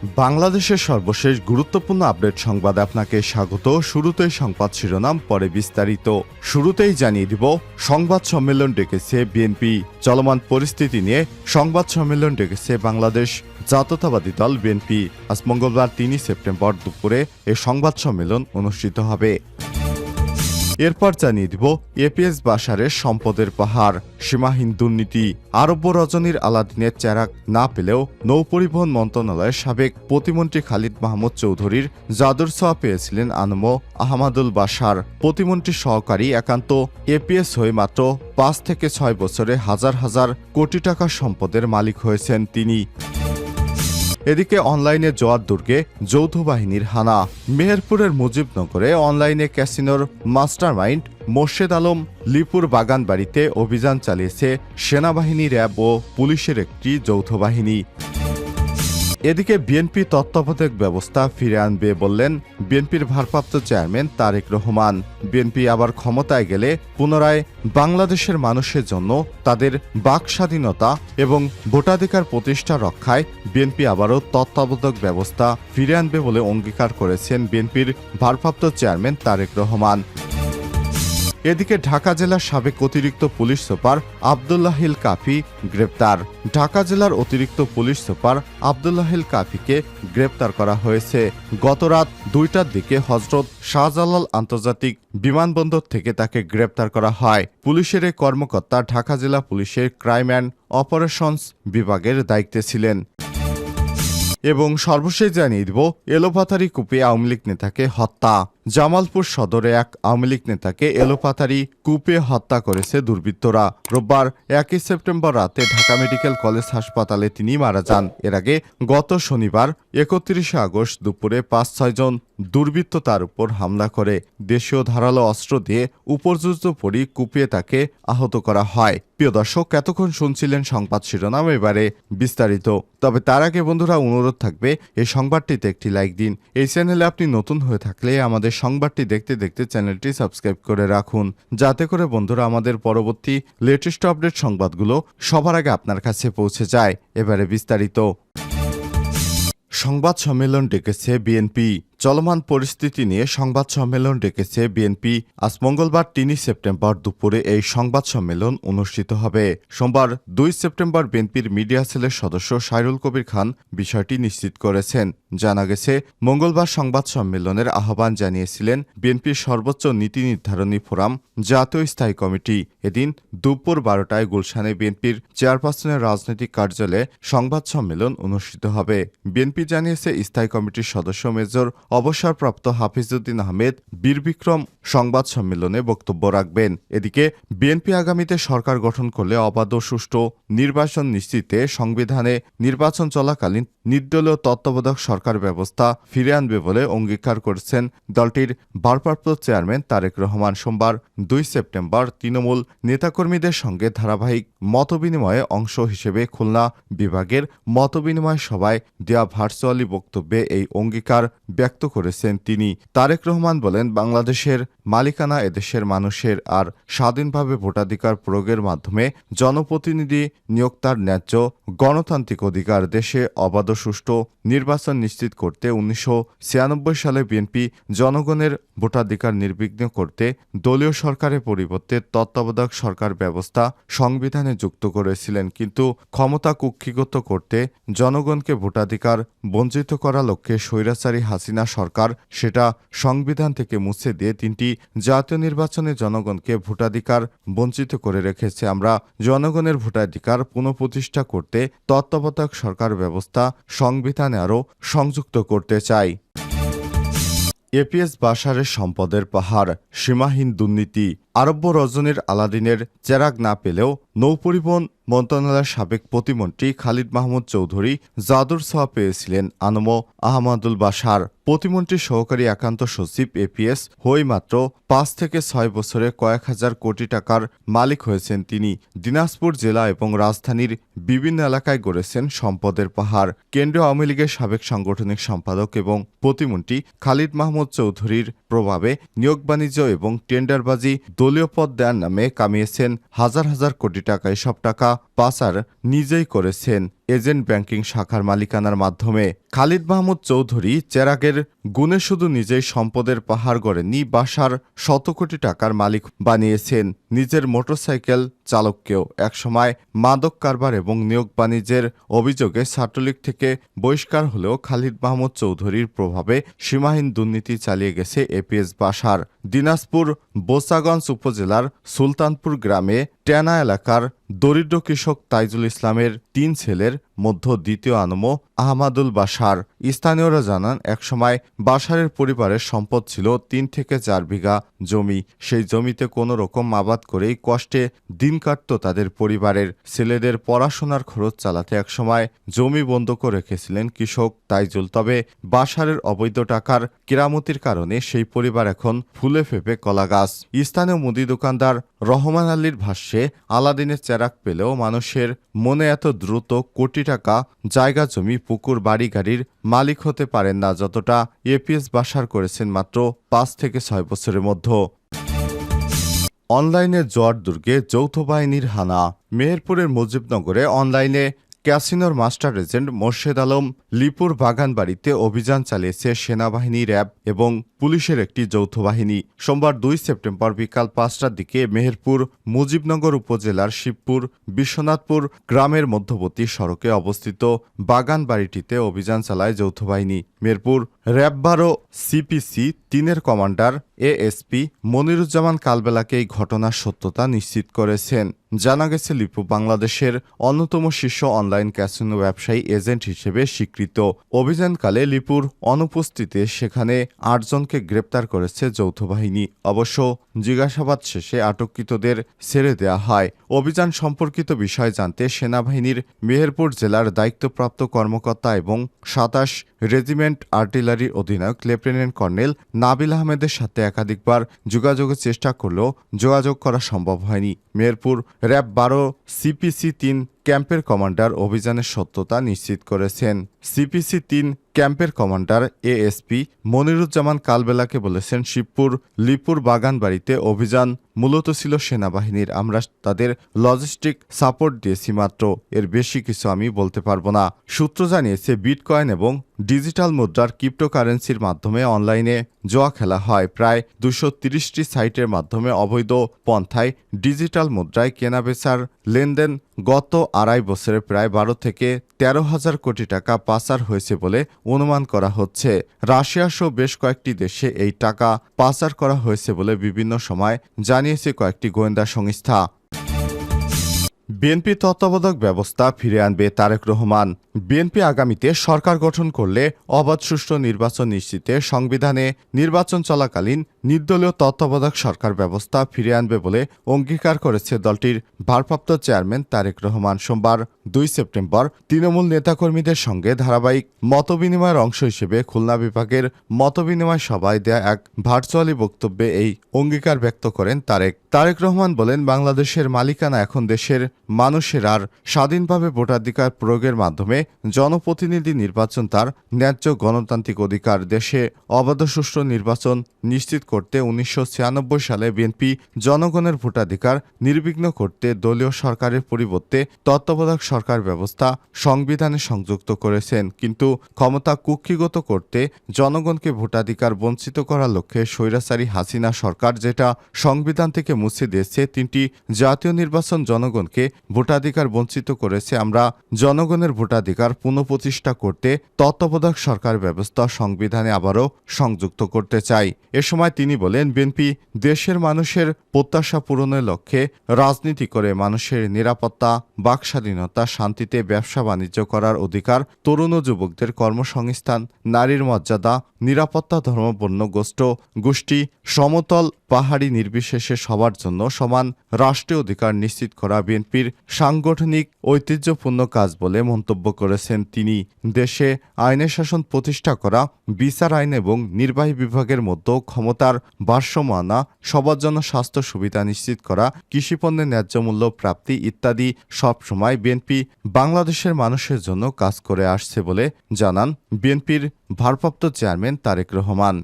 বাংলাদেশের সর্বশেষ গুরুত্বপূর্ণ আপডেট সংবাদে আপনাকে স্বাগত। শুরুতেই সংবাদ শিরোনাম, পরে বিস্তারিত। শুরুতেই জানিয়ে দিব, সংবাদ সম্মেলন ডেকেছে বিএনপি। চলমান পরিস্থিতি নিয়ে সংবাদ সম্মেলন ডেকেছে বাংলাদেশ জাতীয়তাবাদী দল বিএনপি। আজ মঙ্গলবার ৩ সেপ্টেম্বর দুপুরে এই সংবাদ সম্মেলন অনুষ্ঠিত হবে। এরপর জানিয়ে দিব, এপিএস বাশারের সম্পদের পাহাড়, সীমাহীন দুর্নীতি। আরব্য রজনীর আলাদিনের চেরাগ না পেলেও নৌপরিবহন মন্ত্রণালয়ের সাবেক প্রতিমন্ত্রী খালিদ মাহমুদ চৌধুরীর জাদুর ছোঁয়া পেয়েছিলেন আনমো আহমাদুল বাশার। প্রতিমন্ত্রী সহকারী একান্ত এপিএস হয়ে মাত্র ৫ থেকে ৬ বছরে হাজার হাজার কোটি টাকার সম্পদের মালিক হয়েছেন তিনি। এদিকে অনলাইনে জোয়ার দুর্গে যৌথ বাহিনীর হানা। মেহেরপুরের মুজিবনগরে অনলাইনে ক্যাসিনোর মাস্টারমাইন্ড মোর্শেদ আলম লিপুর বাগান বাড়িতে অভিযান চালিয়েছে সেনাবাহিনী, র্যাব ও পুলিশের একটি যৌথ বাহিনী। এদিকে বিএনপি তত্ত্বাবধায়ক ব্যবস্থা ফিরে আনবে বললেন বিএনপির ভারপ্রাপ্ত চেয়ারম্যান তারেক রহমান। বিএনপি আবার ক্ষমতায় গেলে পুনরায় বাংলাদেশের মানুষের জন্য তাদের বাক স্বাধীনতা এবং ভোটাধিকার প্রতিষ্ঠা রক্ষায় বিএনপি আবারও তত্ত্বাবধায়ক ব্যবস্থা ফিরে আনবে বলে অঙ্গীকার করেছেন বিএনপির ভারপ্রাপ্ত চেয়ারম্যান তারেক রহমান। এদিকে ঢাকা জেলার সাবেক অতিরিক্ত পুলিশ সুপার আব্দুল্লাহিল কাফি গ্রেপ্তার। ঢাকা জেলার অতিরিক্ত পুলিশ সুপার আব্দুল্লাহিল কাফিকে গ্রেপ্তার করা হয়েছে। গতরাত ২টার দিকে হযরত শাহজালাল আন্তর্জাতিক বিমানবন্দর থেকে তাকে গ্রেপ্তার করা হয়। পুলিশের এই কর্মকর্তা ঢাকা জেলা পুলিশের ক্রাইম অ্যান্ড অপারেশনস বিভাগের দায়িত্বে ছিলেন। এবং সর্বশেষ জানিয়ে দিব, এলোপাথারি কূপে আওয়ামী লীগ নেতাকে হত্যা। জামালপুর সদরে এক আওয়ামী লীগ নেতাকে এলোপাথারি কূপে হত্যা করেছে দুর্বৃত্তরা। রোববার ১ সেপ্টেম্বর রাতে ঢাকা মেডিকেল কলেজ হাসপাতালে তিনি মারা যান। এর আগে গত শনিবার ৩১ আগস্ট দুপুরে ৫-৬ জন দুর্বৃত্ত তার উপর হামলা করে দেশীয় ধারালো অস্ত্র দিয়ে উপর্যুক্ত পরি কুপিয়ে তাকে আহত করা হয়। প্রিয় দর্শক, এতক্ষণ শুনছিলেন সংবাদ শিরোনাম, এবারে বিস্তারিত। তবে তার আগে বন্ধুরা, অনুরোধ থাকবে এই সংবাদটিতে একটি লাইক দিন। এই চ্যানেলে আপনি নতুন হয়ে থাকলে আমাদের সংবাদটি দেখতে দেখতে চ্যানেলটি সাবস্ক্রাইব করে রাখুন, যাতে করে বন্ধুরা আমাদের পরবর্তী লেটেস্ট আপডেট সংবাদগুলো সবার আগে আপনার কাছে পৌঁছে যায়। এবারে বিস্তারিত। সংবাদ সম্মেলন ডেকেছে বিএনপি। চলমান পরিস্থিতি নিয়ে সংবাদ সম্মেলন ডেকেছে বিএনপি। আজ মঙ্গলবার ৩ সেপ্টেম্বর দুপুরে এই সংবাদ সম্মেলন অনুষ্ঠিত হবে। সোমবার ২ সেপ্টেম্বর বিএনপির মিডিয়া সেলের সদস্য সাইরুল কবির খান বিষয়টি নিশ্চিত করেছেন। জানা গেছে, মঙ্গলবার সংবাদ সম্মেলনের আহ্বান জানিয়েছিলেন বিএনপির সর্বোচ্চ নীতি নির্ধারণী ফোরাম, জাতীয় স্থায়ী কমিটি। এদিন দুপুর ১২টায় গুলশানে বিএনপির চেয়ারপারসনের রাজনৈতিক কার্যালয়ে সংবাদ সম্মেলন অনুষ্ঠিত হবে। বিএনপি জানিয়েছে, স্থায়ী কমিটির সদস্য মেজর অবসরপ্রাপ্ত হাফিজউদ্দিন আহমেদ বীরবিক্রম সংবাদ সম্মেলনে বক্তব্য রাখবেন। এদিকে বিএনপি আগামীতে সরকার গঠন করলে অবাধ ও সুষ্ঠু নির্বাচন নিশ্চিতে সংবিধানে নির্বাচন চলাকালীন নির্দলীয় তত্ত্বাবধায়ক সরকার ব্যবস্থা ফিরে আনবে বলে অঙ্গীকার করেছেন দলটির ভারপ্রাপ্ত চেয়ারম্যান তারেক রহমান। সোমবার ২ সেপ্টেম্বর তৃণমূল নেতাকর্মীদের সঙ্গে ধারাবাহিক মতবিনিময়ে অংশ হিসেবে খুলনা বিভাগের মতবিনিময় সভায় দেয়া ভার্চুয়ালি বক্তব্যে এই অঙ্গীকার ব্যক্ত করেছেন তিনি। তারেক রহমান বলেন, বাংলাদেশের মালিকানা এদেশের মানুষের, আর স্বাধীনভাবে ভোটাধিকার প্রয়োগের মাধ্যমে জনপ্রতিনিধি নিয়োগ তার ন্যায্য গণতান্ত্রিক অধিকার। দেশে অবাধ ও সুষ্ঠু নির্বাচন নিশ্চিত করতে ১৯৯৬ সালে বিএনপি জনগণের ভোটাধিকার নির্বিঘ্ন করতে দলীয় সরকারের পরিবর্তে তত্ত্বাবধায়ক সরকার ব্যবস্থা সংবিধানে যুক্ত করেছিলেন, কিন্তু ক্ষমতা কুক্ষিগত করতে জনগণকে ভোটাধিকার বঞ্চিত করা লক্ষ্যে স্বৈরাচারী হাসিনা সরকার সেটা সংবিধান থেকে মুছে দিয়ে ৩টি জাতীয় নির্বাচনে জনগণকে ভোটাধিকার বঞ্চিত করে রেখেছে। আমরা জনগণের ভোটাধিকার পুনঃপ্রতিষ্ঠা করতে তত্ত্বাবধায়ক সরকার ব্যবস্থা সংবিধানে আরও সংযুক্ত করতে চাই। এপিএস বাশারের সম্পদের পাহাড়, সীমাহীন দুর্নীতি। আরব্য রজনীর আলাদিনের চেরাগ না পেলেও নৌপরিবহন মন্ত্রণালয়ের সাবেক প্রতিমন্ত্রী খালিদ মাহমুদ চৌধুরী জাদুর ছোঁয়া পেয়েছিলেন আনমো আহমাদুল বাশার। প্রতিমন্ত্রী সহকারী একান্ত সচিব এপিএস হয়ে মাত্র ৫ থেকে ৬ বছরে কয়েক হাজার কোটি টাকার মালিক হয়েছেন তিনি। দিনাজপুর জেলা এবং রাজধানীর বিভিন্ন এলাকায় গড়েছেন সম্পদের পাহাড়। কেন্দ্রীয় আওয়ামী লীগের সাবেক সাংগঠনিক সম্পাদক এবং প্রতিমন্ত্রী খালিদ মাহমুদ চৌধুরীর প্রভাবে নিয়োগ বাণিজ্য এবং টেন্ডারবাজি দলীয় পদ দেওয়ার নামে কামিয়েছেন হাজার হাজার কোটি টাকা। এসব টাকা পাচার নিজেই করেছেন। এজেন্ট ব্যাংকিং শাখার মালিকানার মাধ্যমে। খালিদ মাহমুদ চৌধুরী চেরাগের গুণে শুধু নিজেই সম্পদের পাহাড় গড়েননি, বাসার শত কোটি টাকার মালিক বানিয়েছেন নিজের মোটরসাইকেল চালককেও। একসময় মাদক কারবার এবং নিয়োগ বাণিজ্যের অভিযোগে ছাত্রলীগ থেকে বহিষ্কার হলেও খালিদ মাহমুদ চৌধুরীর প্রভাবে সীমাহীন দুর্নীতি চালিয়ে গেছে এপিএস বাসার। দিনাজপুর বোচাগঞ্জ উপজেলার সুলতানপুর গ্রামে টেনা এলাকার দরিদ্র কৃষক তাইজুল ইসলামের 3 ছেলের মধ্যে দ্বিতীয় আনম আহমাদুল বাশার। স্থানীয়রা জানান, একসময় বাশারের পরিবারের সম্পদ ছিল 3 থেকে 4 বিঘা জমি। সেই জমিতে কোনো রকম আবাদ করেই কষ্টে দিন কাটত তাদের পরিবারের। ছেলেদের পড়াশোনার খরচ চালাতে একসময় জমি বন্ধক রেখেছিলেন কৃষক তাইজুল। তবে বাশারের অবৈধ টাকার কেরামতির কারণে সেই পরিবার এখন ফুলে ফেপে কলাগাছ। স্থানীয় মুদি দোকানদার রহমান আলীর ভাষ্যে, আলাদিনের চেরাগ পেলেও মানুষের মনে এত দ্রুত কোটি টাকা জায়গা জমি পুকুর বাড়ি গাড়ির মালিক হতে পারেন না যতটা এপিএস বাশার করেছেন মাত্র 5 থেকে 6 বছরের মধ্যে। অনলাইনে জোয়ার দুর্গে যৌথ বাহিনীর হানা। মেহেরপুরের মুজিবনগরে অনলাইনে ক্যাসিনোর মাস্টার এজেন্ট মোর্শেদ আলম লিপুর বাগানবাড়িতে অভিযান চালিয়েছে সেনাবাহিনী, র্যাব এবং পুলিশের একটি যৌথ বাহিনী। সোমবার 2 সেপ্টেম্বর বিকাল 5টার দিকে মেহেরপুর মুজিবনগর উপজেলার শিবপুর বিশ্বনাথপুর গ্রামের মধ্যবর্তী সড়কে অবস্থিত বাগানবাড়িটিতে অভিযান চালায় যৌথ বাহিনী। মেহেরপুর র্যাব 12 সিপিসি 3-এর কমান্ডার এএসপি মনিরুজ্জামান কালবেলাকে এই ঘটনার সত্যতা নিশ্চিত করেছেন। জানা গেছে, লিপু বাংলাদেশের অন্যতম শীর্ষ অনলাইন ক্যাসিনো ব্যবসায়ী এজেন্ট হিসেবে স্বীকৃত। অভিযানকালে লিপুর অনুপস্থিতিতে সেখানে 8 জনকে গ্রেপ্তার করেছে যৌথ বাহিনী। অবশ্য জিজ্ঞাসাবাদ শেষে আটককৃতদের ছেড়ে দেওয়া হয়। অভিযান সম্পর্কিত বিষয় জানতে সেনাবাহিনীর মেহেরপুর জেলার দায়িত্বপ্রাপ্ত কর্মকর্তা এবং 27 রেজিমেন্ট আর্টিলারির অধিনায়ক লেফটেন্যান্ট কর্নেল নাবিল আহমেদের সাথে একাধিকবার যোগাযোগের চেষ্টা করলেও যোগাযোগ করা সম্ভব হয়নি। মেহেরপুর র্যাব 12 সিপিসি 3 ক্যাম্পের কমান্ডার অভিযানের সত্যতা নিশ্চিত করেছেন। সিপিসি 3 ক্যাম্পের কমান্ডার এএসপি মনিরুজ্জামান কালবেলাকে বলেছেন, শিবপুর লিপুর বাগানবাড়িতে অভিযান মূলত ছিল সেনাবাহিনীর। আমরা তাদের লজিস্টিক সাপোর্ট দিয়েছি মাত্র, এর বেশি কিছু আমি বলতে পারবো না। সূত্র জানিয়েছে, বিটকয়েন এবং ডিজিটাল মুদ্রার ক্রিপ্টোকারেন্সির মাধ্যমে অনলাইনে জুয়া খেলা হয়। প্রায় 230টি সাইটের মাধ্যমে অবৈধ পন্থায় ডিজিটাল মুদ্রায় কেনাবেচার লেনদেন গত 2.5 বছরে প্রায় 12 থেকে 13 হাজার কোটি টাকা পাচার হয়েছে বলে অনুমান করা হচ্ছে। রাশিয়া সহ বেশ কয়েকটি দেশে এই টাকা পাচার করা হয়েছে বলে বিভিন্ন সময় জানিয়েছে কয়েকটি গোয়েন্দা সংস্থা। বিএনপি তত্ত্বাবধায়ক ব্যবস্থা ফিরে আনবে তারেক রহমান। বিএনপি আগামীতে সরকার গঠন করলে অবাধ সুষ্ঠু নির্বাচন নিশ্চিতে সংবিধানে নির্বাচন চলাকালীন নির্দলীয় তত্ত্বাবধায়ক সরকার ব্যবস্থা ফিরে আনবে বলে অঙ্গীকার করেছে দলটির ভারপ্রাপ্ত চেয়ারম্যান তারেক রহমান। সোমবার 2 সেপ্টেম্বর তৃণমূল নেতাকর্মীদের সঙ্গে ধারাবাহিক মতবিনিময়ের অংশ হিসেবে খুলনা বিভাগের মতবিনিময় সভায় দেয়া এক ভার্চুয়ালি বক্তব্যে এই অঙ্গীকার ব্যক্ত করেন তারেক রহমান বলেন, বাংলাদেশের মালিকানা এখন দেশের মানুষের, আর স্বাধীনভাবে ভোটাধিকার প্রয়োগের মাধ্যমে জনপ্রতিনিধি নির্বাচন তার ন্যায্য গণতান্ত্রিক অধিকার। দেশে অবাধ সুষ্ঠু নির্বাচন নিশ্চিত করতে 1996 সালে বিএনপি জনগণের ভোটাধিকার নির্বিঘ্ন করতে দলীয় সরকারের পরিবর্তে তত্ত্বাবধায়ক সরকার ব্যবস্থা সংবিধানে সংযুক্ত করেছেন। কিন্তু ক্ষমতা কুক্ষিগত করতে জনগণকে ভোটাধিকার বঞ্চিত করার লক্ষ্যে স্বৈরাচারী হাসিনা সরকার যেটা সংবিধান থেকে মুছে দিয়েছে, 3টি জাতীয় নির্বাচন জনগণকে ভোটাধিকার বঞ্চিত করেছে। আমরা জনগণের ভোটাধিকার পুনঃপ্রতিষ্ঠা করতে তত্ত্বাবধায়ক সরকার ব্যবস্থা সংবিধানে আবারও সংযুক্ত করতে চাই। এ সময় তিনি বলেন, বিএনপি দেশের মানুষের প্রত্যাশা পূরণের লক্ষ্যে রাজনীতি করে মানুষের নিরাপত্তা, বাকস্বাধীনতা, শান্তিতে ব্যবসা বাণিজ্য করার অধিকার, তরুণ ও যুবকদের কর্মসংস্থান, নারীর মর্যাদা, নিরাপত্তা, ধর্ম, বর্ণ, গোষ্ঠী, সমতল পাহাড়ি নির্বিশেষে সবার জন্য সমান রাষ্ট্রীয় অধিকার নিশ্চিত করা বিএনপির সাংগঠনিক ঐতিহ্যপূর্ণ কাজ বলে মন্তব্য করেছেন তিনি। দেশে আইনের শাসন প্রতিষ্ঠা করা, বিচার আইন এবং নির্বাহী বিভাগের মধ্যে ক্ষমতার ভারসাম্য আনা, সবার জন্য স্বাস্থ্য সুবিধা নিশ্চিত করা, কৃষিপণ্যের ন্যায্য মূল্য প্রাপ্তি ইত্যাদি সবসময় বিএনপি বাংলাদেশের মানুষের জন্য কাজ করে আসছে বলে জানান বিএনপির ভারপ্রাপ্ত চেয়ারম্যান তারেক রহমান।